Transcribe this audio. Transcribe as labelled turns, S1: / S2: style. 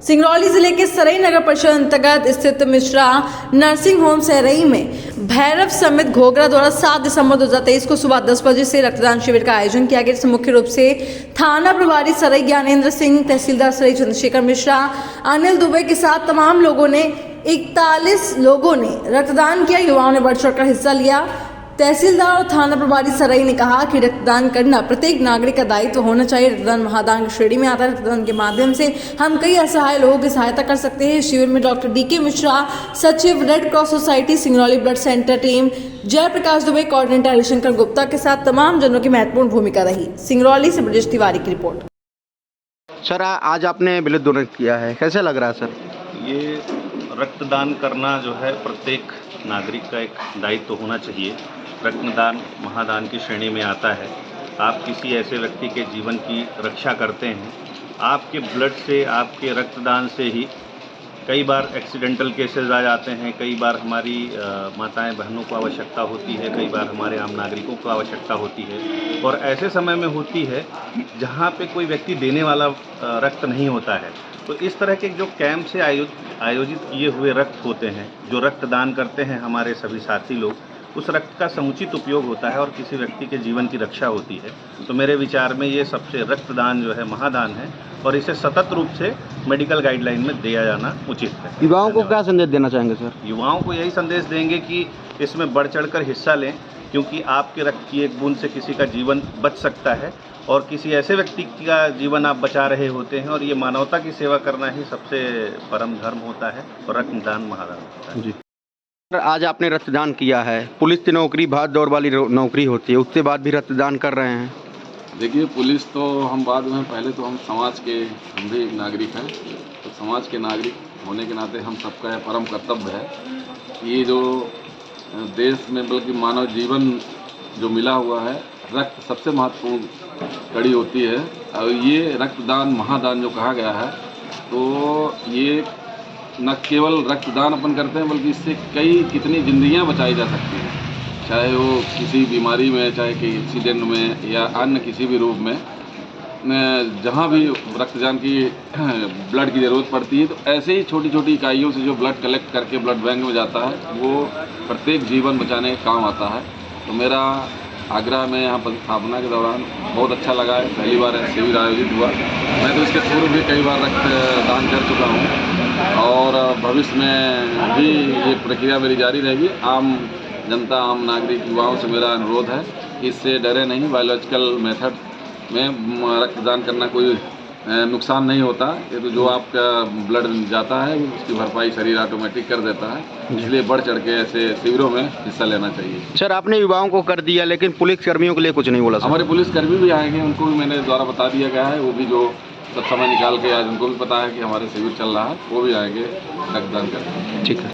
S1: सिंगरौली जिले के सरई नगर परिषद अंतर्गत स्थित मिश्रा नर्सिंग होम सरई में भैरव समित घोगरा द्वारा 7 दिसंबर 2023 को सुबह 10 बजे से रक्तदान शिविर का आयोजन किया गया, जिसमें मुख्य रूप से थाना प्रभारी सरई ज्ञानेंद्र सिंह, तहसीलदार सरई चंद्रशेखर मिश्रा, अनिल दुबे के साथ तमाम लोगों ने 41 लोगों ने रक्तदान किया। युवाओं ने बढ़ चढ़कर हिस्सा लिया। तहसीलदार और थाना प्रभारी सरई ने कहा कि रक्तदान करना प्रत्येक नागरिक का दायित्व होना चाहिए। रक्तदान महादान की श्रेणी में आता है। रक्तदान के माध्यम से हम कई असहाय लोगों की सहायता कर सकते हैं। शिविर में डॉक्टर DK मिश्रा, सचिव Red Cross society Singrauli blood centre team, Jaiprakash Dubey, coordinator Harishankar Gupta के साथ तमाम जनों की महत्वपूर्ण भूमिका रही। सिंगरौली से ब्रजेश तिवारी की रिपोर्ट।
S2: सर, आज आपने ब्लड डोनेट किया है, कैसे लग रहा है सर?
S3: ये रक्तदान करना जो है प्रत्येक नागरिक का एक दायित्व होना चाहिए। रक्तदान महादान की श्रेणी में आता है। आप किसी ऐसे व्यक्ति के जीवन की रक्षा करते हैं। आपके ब्लड से, आपके रक्तदान से ही कई बार एक्सीडेंटल केसेस आ जाते हैं, कई बार हमारी माताएं बहनों को आवश्यकता होती है, कई बार हमारे आम नागरिकों को आवश्यकता होती है, और ऐसे समय में होती है जहां पे कोई व्यक्ति देने वाला रक्त नहीं होता है। तो इस तरह के जो कैंप से आयोजित किए हुए रक्त होते हैं, जो रक्तदान करते हैं हमारे सभी साथी लोग, उस रक्त का समुचित उपयोग होता है और किसी व्यक्ति के जीवन की रक्षा होती है। तो मेरे विचार में ये सबसे रक्तदान जो है महादान है, और इसे सतत रूप से मेडिकल गाइडलाइन में दिया जाना उचित है।
S2: युवाओं को क्या संदेश देना चाहेंगे सर?
S3: युवाओं को यही संदेश देंगे कि इसमें बढ़ चढ़कर हिस्सा लें, क्योंकि आपके रक्त की एक बूंद से किसी का जीवन बच सकता है और किसी ऐसे व्यक्ति का जीवन आप बचा रहे होते हैं, और ये मानवता की सेवा करना ही सबसे परम धर्म होता है और रक्तदान महादान होता है।
S2: जी सर, आज आपने रक्तदान किया है। पुलिस की नौकरी भाग दौड़ वाली नौकरी होती है, उसके बाद भी रक्तदान कर रहे हैं।
S4: देखिए, पुलिस तो हम बाद में, पहले तो हम समाज के, हम भी एक नागरिक हैं, तो समाज के नागरिक होने के नाते हम सबका यह परम कर्तव्य है। ये जो देश में बल्कि मानव जीवन जो मिला हुआ है, रक्त सबसे महत्वपूर्ण कड़ी होती है, और ये रक्तदान महादान जो कहा गया है, तो ये न केवल रक्तदान अपन करते हैं, बल्कि इससे कितनी जिंदगियां बचाई जा सकती हैं, चाहे वो किसी बीमारी में, चाहे कि एक्सीडेंट में, या अन्य किसी भी रूप में, जहाँ भी रक्तदान की ब्लड की ज़रूरत पड़ती है। तो ऐसे ही छोटी छोटी इकाइयों से जो ब्लड कलेक्ट करके ब्लड बैंक में जाता है, वो प्रत्येक जीवन बचाने का काम आता है। तो मेरा आगरा में यहाँ पर स्थापना के दौरान बहुत अच्छा लगा है। पहली बार शिविर आयोजित हुआ। मैं तो इसके पूर्व भी कई बार रक्तदान कर चुका हूँ, और भविष्य में भी ये प्रक्रिया मेरी जारी रहेगी। आम जनता, आम नागरिक, युवाओं से मेरा अनुरोध है कि इससे डरे नहीं। बायोलॉजिकल मेथड में रक्तदान करना कोई नुकसान नहीं होता। ये तो जो आपका ब्लड जाता है उसकी भरपाई शरीर ऑटोमेटिक कर देता है, इसलिए बढ़ चढ़ के ऐसे शिविरों में हिस्सा लेना चाहिए।
S2: सर, आपने युवाओं को कर दिया, लेकिन पुलिस कर्मियों के लिए कुछ नहीं बोला सर?
S4: हमारे पुलिसकर्मी भी आएंगे, उनको भी मैंने द्वारा बता दिया गया है। वो भी जो सब समय निकाल के आज उनको भी पता है कि हमारे शिविर चल रहा है, वो भी आएंगे रक्तदान करने।
S2: ठीक है।